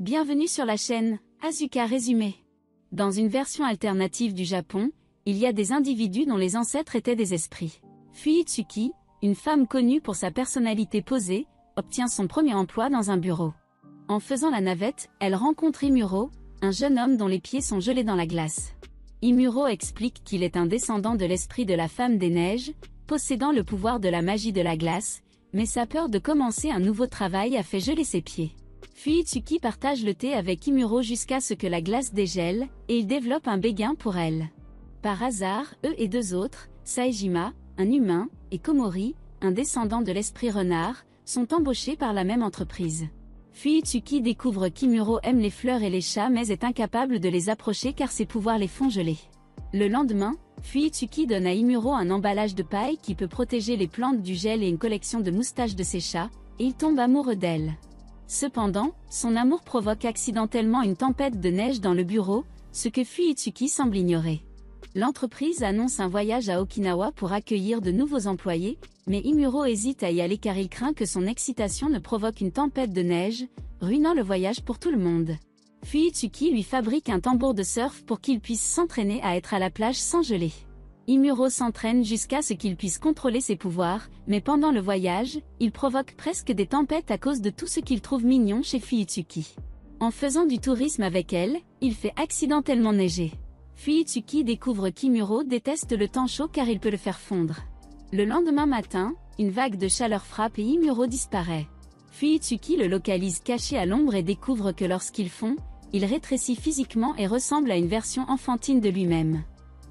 Bienvenue sur la chaîne Asuka Résumé. Dans une version alternative du Japon, il y a des individus dont les ancêtres étaient des esprits. Fuyitsuki, une femme connue pour sa personnalité posée, obtient son premier emploi dans un bureau. En faisant la navette, elle rencontre Imuro, un jeune homme dont les pieds sont gelés dans la glace. Imuro explique qu'il est un descendant de l'esprit de la femme des neiges, possédant le pouvoir de la magie de la glace, mais sa peur de commencer un nouveau travail a fait geler ses pieds. Fuyitsuki partage le thé avec Imuro jusqu'à ce que la glace dégèle, et il développe un béguin pour elle. Par hasard, eux et deux autres, Saejima, un humain, et Komori, un descendant de l'esprit renard, sont embauchés par la même entreprise. Fuyitsuki découvre qu'Imuro aime les fleurs et les chats mais est incapable de les approcher car ses pouvoirs les font geler. Le lendemain, Fuyitsuki donne à Imuro un emballage de paille qui peut protéger les plantes du gel et une collection de moustaches de ses chats, et il tombe amoureux d'elle. Cependant, son amour provoque accidentellement une tempête de neige dans le bureau, ce que Fuyitsuki semble ignorer. L'entreprise annonce un voyage à Okinawa pour accueillir de nouveaux employés, mais Imuro hésite à y aller car il craint que son excitation ne provoque une tempête de neige, ruinant le voyage pour tout le monde. Fuyitsuki lui fabrique un tambour de surf pour qu'il puisse s'entraîner à être à la plage sans geler. Imuro s'entraîne jusqu'à ce qu'il puisse contrôler ses pouvoirs, mais pendant le voyage, il provoque presque des tempêtes à cause de tout ce qu'il trouve mignon chez Fuyitsuki. En faisant du tourisme avec elle, il fait accidentellement neiger. Fuyitsuki découvre qu'Imuro déteste le temps chaud car il peut le faire fondre. Le lendemain matin, une vague de chaleur frappe et Imuro disparaît. Fuyitsuki le localise caché à l'ombre et découvre que lorsqu'il fond, il rétrécit physiquement et ressemble à une version enfantine de lui-même.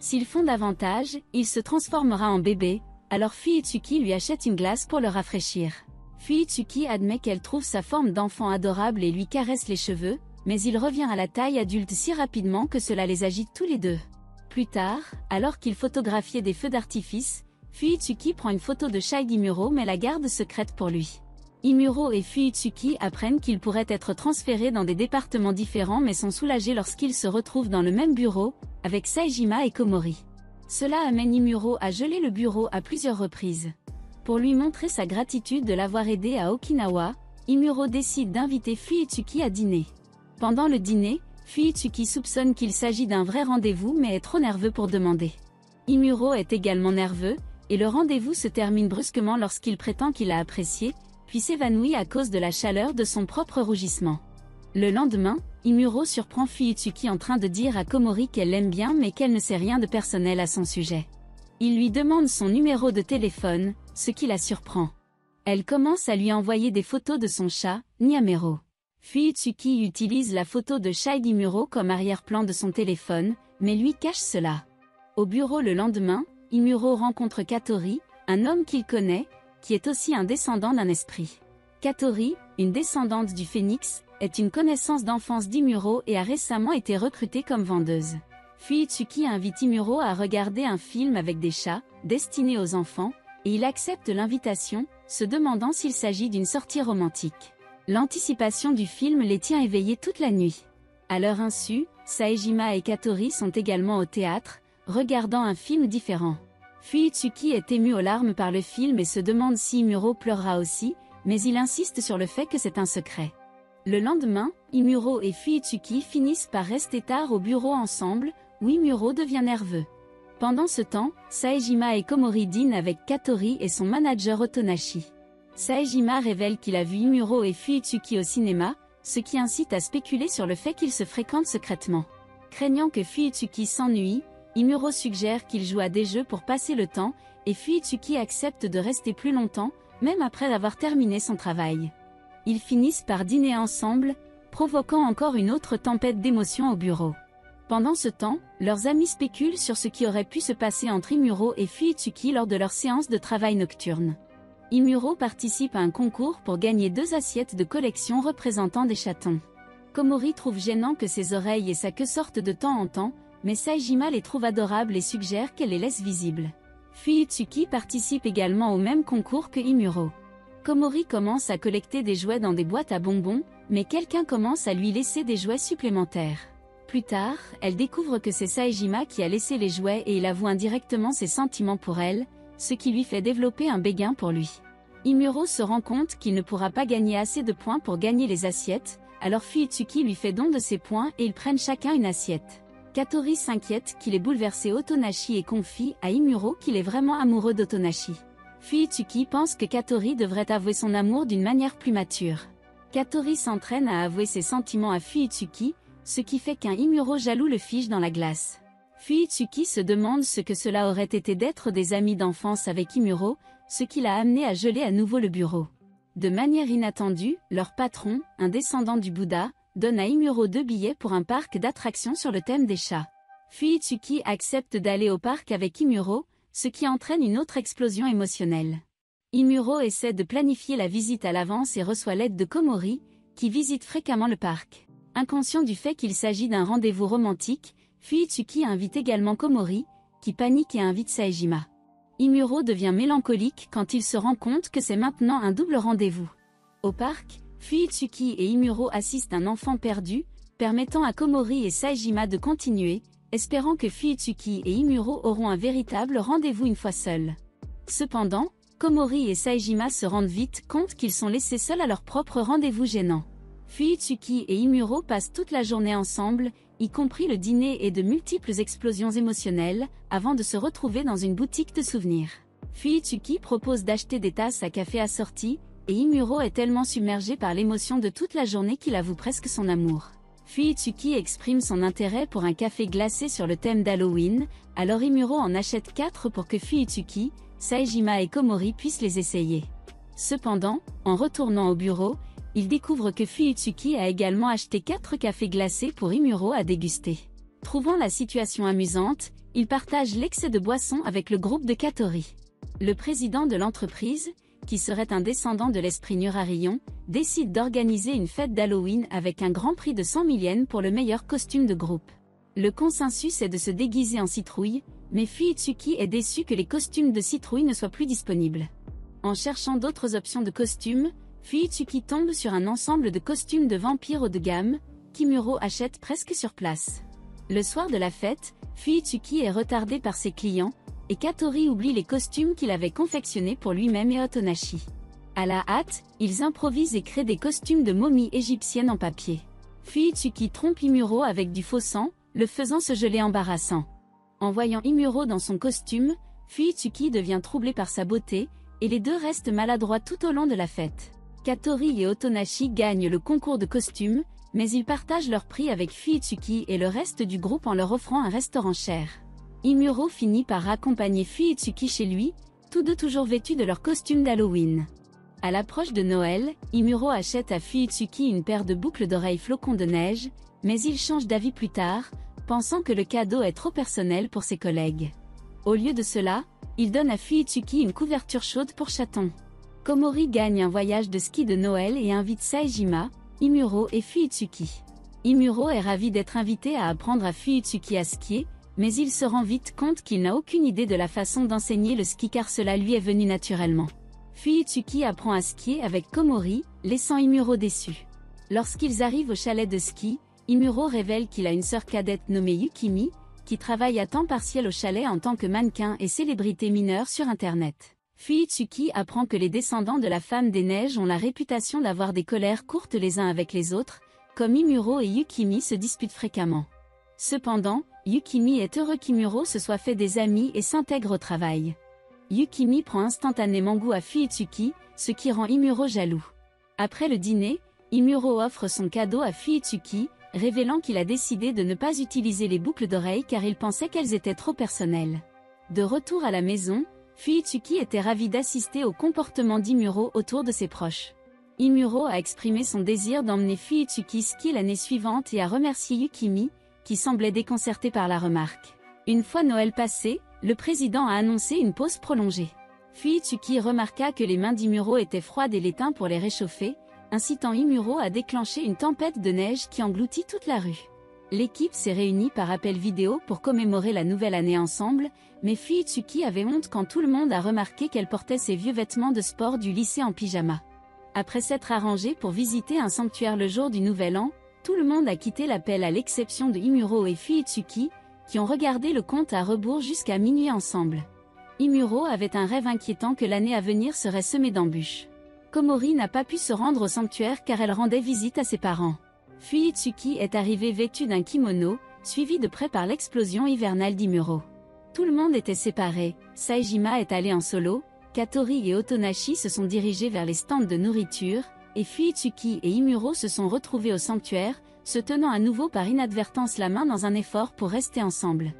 S'il fond davantage, il se transformera en bébé, alors Fuyitsuki lui achète une glace pour le rafraîchir. Fuyitsuki admet qu'elle trouve sa forme d'enfant adorable et lui caresse les cheveux, mais il revient à la taille adulte si rapidement que cela les agite tous les deux. Plus tard, alors qu'il photographiait des feux d'artifice, Fuyitsuki prend une photo de Shai d'Imuro mais la garde secrète pour lui. Imuro et Fuyitsuki apprennent qu'ils pourraient être transférés dans des départements différents mais sont soulagés lorsqu'ils se retrouvent dans le même bureau, avec Saejima et Komori. Cela amène Imuro à geler le bureau à plusieurs reprises. Pour lui montrer sa gratitude de l'avoir aidé à Okinawa, Imuro décide d'inviter Fuyitsuki à dîner. Pendant le dîner, Fuyitsuki soupçonne qu'il s'agit d'un vrai rendez-vous mais est trop nerveux pour demander. Imuro est également nerveux, et le rendez-vous se termine brusquement lorsqu'il prétend qu'il a apprécié, puis s'évanouit à cause de la chaleur de son propre rougissement. Le lendemain, Imuro surprend Fuyitsuki en train de dire à Komori qu'elle l'aime bien mais qu'elle ne sait rien de personnel à son sujet. Il lui demande son numéro de téléphone, ce qui la surprend. Elle commence à lui envoyer des photos de son chat, Nyamero. Fuyitsuki utilise la photo de Shai d'Imuro comme arrière-plan de son téléphone, mais lui cache cela. Au bureau le lendemain, Imuro rencontre Katori, un homme qu'il connaît, qui est aussi un descendant d'un esprit. Katori, une descendante du phénix, est une connaissance d'enfance d'Imuro et a récemment été recrutée comme vendeuse. Fuyitsuki invite Imuro à regarder un film avec des chats, destiné aux enfants, et il accepte l'invitation, se demandant s'il s'agit d'une sortie romantique. L'anticipation du film les tient éveillés toute la nuit. À leur insu, Saejima et Katori sont également au théâtre, regardant un film différent. Fuyitsuki est ému aux larmes par le film et se demande si Imuro pleurera aussi, mais il insiste sur le fait que c'est un secret. Le lendemain, Imuro et Fuyitsuki finissent par rester tard au bureau ensemble, où Imuro devient nerveux. Pendant ce temps, Saejima et Komori dînent avec Katori et son manager Otonashi. Saejima révèle qu'il a vu Imuro et Fuyitsuki au cinéma, ce qui incite à spéculer sur le fait qu'ils se fréquentent secrètement. Craignant que Fuyitsuki s'ennuie, Imuro suggère qu'il joue à des jeux pour passer le temps, et Fuyitsuki accepte de rester plus longtemps, même après avoir terminé son travail. Ils finissent par dîner ensemble, provoquant encore une autre tempête d'émotions au bureau. Pendant ce temps, leurs amis spéculent sur ce qui aurait pu se passer entre Imuro et Fuyitsuki lors de leur séance de travail nocturne. Imuro participe à un concours pour gagner 2 assiettes de collection représentant des chatons. Komori trouve gênant que ses oreilles et sa queue sortent de temps en temps, mais Saejima les trouve adorables et suggère qu'elle les laisse visibles. Fuyitsuki participe également au même concours que Imuro. Komori commence à collecter des jouets dans des boîtes à bonbons, mais quelqu'un commence à lui laisser des jouets supplémentaires. Plus tard, elle découvre que c'est Saejima qui a laissé les jouets et il avoue indirectement ses sentiments pour elle, ce qui lui fait développer un béguin pour lui. Imuro se rend compte qu'il ne pourra pas gagner assez de points pour gagner les assiettes, Alors Fuyutsuki lui fait don de ses points et ils prennent chacun une assiette. Katori s'inquiète qu'il ait bouleversé Otonashi et confie à Imuro qu'il est vraiment amoureux d'Otonashi. Fuyutsuki pense que Katori devrait avouer son amour d'une manière plus mature. Katori s'entraîne à avouer ses sentiments à Fuyutsuki, ce qui fait qu'un Imuro jaloux le fige dans la glace. Fuyutsuki se demande ce que cela aurait été d'être des amis d'enfance avec Imuro, ce qui l'a amené à geler à nouveau le bureau. De manière inattendue, leur patron, un descendant du Bouddha, donne à Imuro 2 billets pour un parc d'attractions sur le thème des chats. Fuyutsuki accepte d'aller au parc avec Imuro, ce qui entraîne une autre explosion émotionnelle. Imuro essaie de planifier la visite à l'avance et reçoit l'aide de Komori, qui visite fréquemment le parc. Inconscient du fait qu'il s'agit d'un rendez-vous romantique, Fuyutsuki invite également Komori, qui panique et invite Saejima. Imuro devient mélancolique quand il se rend compte que c'est maintenant un double rendez-vous. Au parc, Fuyutsuki et Imuro assistent un enfant perdu, permettant à Komori et Saejima de continuer, espérant que Fuyutsuki et Imuro auront un véritable rendez-vous une fois seuls. Cependant, Komori et Saejima se rendent vite compte qu'ils sont laissés seuls à leur propre rendez-vous gênant. Fuyutsuki et Imuro passent toute la journée ensemble, y compris le dîner et de multiples explosions émotionnelles, avant de se retrouver dans une boutique de souvenirs. Fuyutsuki propose d'acheter des tasses à café assorties, et Imuro est tellement submergé par l'émotion de toute la journée qu'il avoue presque son amour. Fuyutsuki exprime son intérêt pour un café glacé sur le thème d'Halloween, alors Imuro en achète 4 pour que Fuyutsuki, Saejima et Komori puissent les essayer. Cependant, en retournant au bureau, il découvre que Fuyutsuki a également acheté 4 cafés glacés pour Imuro à déguster. Trouvant la situation amusante, il partage l'excès de boisson avec le groupe de Katori. Le président de l'entreprise, qui serait un descendant de l'esprit Nurarion, décide d'organiser une fête d'Halloween avec un grand prix de 100 000 yens pour le meilleur costume de groupe. Le consensus est de se déguiser en citrouille, mais Fuyutsuki est déçu que les costumes de citrouille ne soient plus disponibles. En cherchant d'autres options de costumes, Fuyutsuki tombe sur un ensemble de costumes de vampires haut de gamme, qu'Imuro achète presque sur place. Le soir de la fête, Fuyutsuki est retardé par ses clients, et Katori oublie les costumes qu'il avait confectionnés pour lui-même et Otonashi. À la hâte, ils improvisent et créent des costumes de momies égyptiennes en papier. Fuyutsuki trompe Imuro avec du faux sang, le faisant se geler embarrassant. En voyant Imuro dans son costume, Fuyutsuki devient troublé par sa beauté, et les deux restent maladroits tout au long de la fête. Katori et Otonashi gagnent le concours de costumes, mais ils partagent leur prix avec Fuyutsuki et le reste du groupe en leur offrant un restaurant cher. Imuro finit par raccompagner Fuyutsuki chez lui, tous deux toujours vêtus de leur costume d'Halloween. À l'approche de Noël, Imuro achète à Fuyutsuki une paire de boucles d'oreilles flocons de neige, mais il change d'avis plus tard, pensant que le cadeau est trop personnel pour ses collègues. Au lieu de cela, il donne à Fuyutsuki une couverture chaude pour chaton. Komori gagne un voyage de ski de Noël et invite Saejima, Imuro et Fuyutsuki. Imuro est ravi d'être invité à apprendre à Fuyutsuki à skier, mais il se rend vite compte qu'il n'a aucune idée de la façon d'enseigner le ski car cela lui est venu naturellement. Fuyutsuki apprend à skier avec Komori, laissant Imuro déçu. Lorsqu'ils arrivent au chalet de ski, Imuro révèle qu'il a une sœur cadette nommée Yukimi, qui travaille à temps partiel au chalet en tant que mannequin et célébrité mineure sur Internet. Fuyutsuki apprend que les descendants de la femme des neiges ont la réputation d'avoir des colères courtes les uns avec les autres, comme Imuro et Yukimi se disputent fréquemment. Cependant, Yukimi est heureux qu'Imuro se soit fait des amis et s'intègre au travail. Yukimi prend instantanément goût à Fuyutsuki, ce qui rend Imuro jaloux. Après le dîner, Imuro offre son cadeau à Fuyutsuki, révélant qu'il a décidé de ne pas utiliser les boucles d'oreilles car il pensait qu'elles étaient trop personnelles. De retour à la maison, Fuyutsuki était ravi d'assister au comportement d'Imuro autour de ses proches. Imuro a exprimé son désir d'emmener Fuyutsuki skier l'année suivante et a remercié Yukimi, qui semblait déconcerté par la remarque. Une fois Noël passé, le président a annoncé une pause prolongée. Fuyutsuki remarqua que les mains d'Imuro étaient froides et l'éteint pour les réchauffer, incitant Imuro à déclencher une tempête de neige qui engloutit toute la rue. L'équipe s'est réunie par appel vidéo pour commémorer la nouvelle année ensemble, mais Fuyutsuki avait honte quand tout le monde a remarqué qu'elle portait ses vieux vêtements de sport du lycée en pyjama. Après s'être arrangé pour visiter un sanctuaire le jour du Nouvel An, tout le monde a quitté l'appel à l'exception de Imuro et Fuyutsuki, qui ont regardé le compte à rebours jusqu'à minuit ensemble. Imuro avait un rêve inquiétant que l'année à venir serait semée d'embûches. Komori n'a pas pu se rendre au sanctuaire car elle rendait visite à ses parents. Fuyitsuki est arrivé vêtu d'un kimono, suivi de près par l'explosion hivernale d'Imuro. Tout le monde était séparé, Saejima est allé en solo, Katori et Otonashi se sont dirigés vers les stands de nourriture, et Fuyitsuki et Imuro se sont retrouvés au sanctuaire, se tenant à nouveau par inadvertance la main dans un effort pour rester ensemble.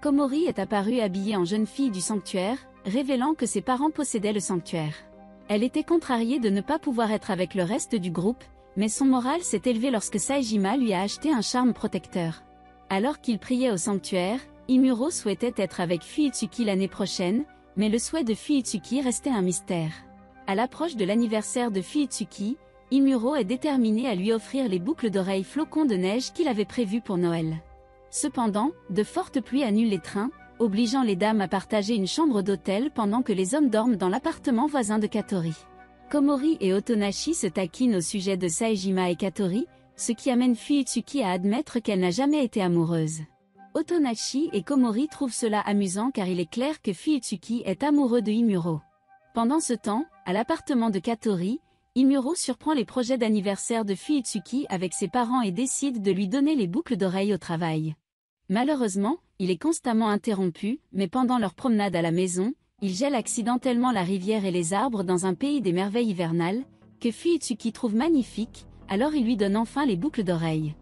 Komori est apparue habillée en jeune fille du sanctuaire, révélant que ses parents possédaient le sanctuaire. Elle était contrariée de ne pas pouvoir être avec le reste du groupe, mais son moral s'est élevé lorsque Saejima lui a acheté un charme protecteur. Alors qu'il priait au sanctuaire, Imuro souhaitait être avec Fuyitsuki l'année prochaine, mais le souhait de Fuyitsuki restait un mystère. À l'approche de l'anniversaire de Fuyitsuki, Imuro est déterminé à lui offrir les boucles d'oreilles flocons de neige qu'il avait prévues pour Noël. Cependant, de fortes pluies annulent les trains, obligeant les dames à partager une chambre d'hôtel pendant que les hommes dorment dans l'appartement voisin de Katori. Komori et Otonashi se taquinent au sujet de Saejima et Katori, ce qui amène Fuyitsuki à admettre qu'elle n'a jamais été amoureuse. Otonashi et Komori trouvent cela amusant car il est clair que Fuyitsuki est amoureux de Imuro. Pendant ce temps, à l'appartement de Katori, Imuro surprend les projets d'anniversaire de Fuyitsuki avec ses parents et décide de lui donner les boucles d'oreilles au travail. Malheureusement, il est constamment interrompu, mais pendant leur promenade à la maison, il gèle accidentellement la rivière et les arbres dans un pays des merveilles hivernales, que Fuyitsuki trouve magnifique, alors il lui donne enfin les boucles d'oreilles.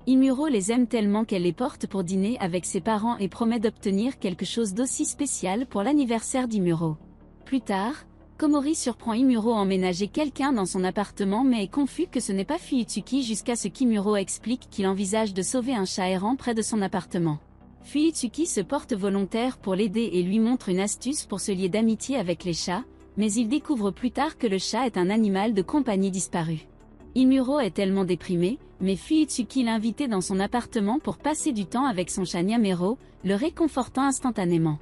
Imuro les aime tellement qu'elle les porte pour dîner avec ses parents et promet d'obtenir quelque chose d'aussi spécial pour l'anniversaire d'Imuro. Plus tard, Komori surprend Imuro emménager quelqu'un dans son appartement mais est confus que ce n'est pas Fuyitsuki jusqu'à ce qu'Imuro explique qu'il envisage de sauver un chat errant près de son appartement. Fuyitsuki se porte volontaire pour l'aider et lui montre une astuce pour se lier d'amitié avec les chats, mais il découvre plus tard que le chat est un animal de compagnie disparu. Imuro est tellement déprimé, mais Fuyitsuki l'invite dans son appartement pour passer du temps avec son chat Nyamero, le réconfortant instantanément.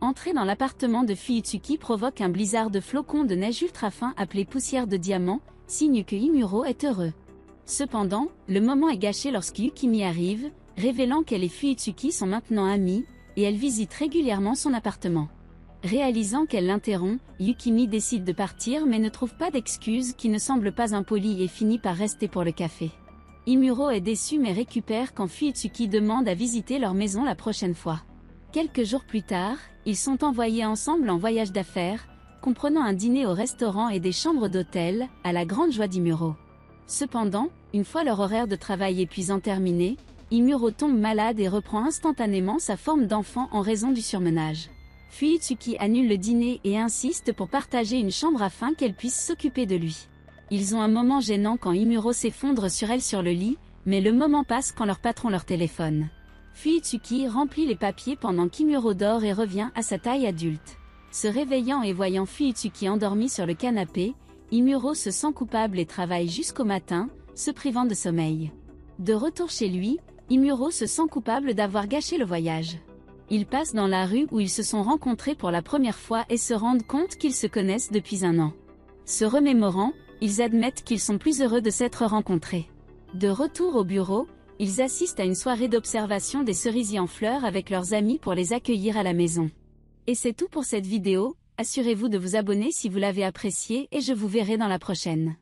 Entrer dans l'appartement de Fuyitsuki provoque un blizzard de flocons de neige ultra fin appelé poussière de diamant, signe que Imuro est heureux. Cependant, le moment est gâché lorsque Yukimi arrive, révélant qu'elle et Fuyitsuki sont maintenant amies, et elle visite régulièrement son appartement. Réalisant qu'elle l'interrompt, Yukimi décide de partir mais ne trouve pas d'excuse qui ne semble pas impolie et finit par rester pour le café. Imuro est déçu mais récupère quand Fuyitsuki demande à visiter leur maison la prochaine fois. Quelques jours plus tard, ils sont envoyés ensemble en voyage d'affaires, comprenant un dîner au restaurant et des chambres d'hôtel, à la grande joie d'Imuro. Cependant, une fois leur horaire de travail épuisant terminé, Imuro tombe malade et reprend instantanément sa forme d'enfant en raison du surmenage. Fuyitsuki annule le dîner et insiste pour partager une chambre afin qu'elle puisse s'occuper de lui. Ils ont un moment gênant quand Imuro s'effondre sur elle sur le lit, mais le moment passe quand leur patron leur téléphone. Fuyitsuki remplit les papiers pendant qu'Imuro dort et revient à sa taille adulte. Se réveillant et voyant Fuyitsuki endormi sur le canapé, Imuro se sent coupable et travaille jusqu'au matin, se privant de sommeil. De retour chez lui, Imuro se sent coupable d'avoir gâché le voyage. Ils passent dans la rue où ils se sont rencontrés pour la première fois et se rendent compte qu'ils se connaissent depuis un an. Se remémorant, ils admettent qu'ils sont plus heureux de s'être rencontrés. De retour au bureau, ils assistent à une soirée d'observation des cerisiers en fleurs avec leurs amis pour les accueillir à la maison. Et c'est tout pour cette vidéo, assurez-vous de vous abonner si vous l'avez appréciée et je vous verrai dans la prochaine.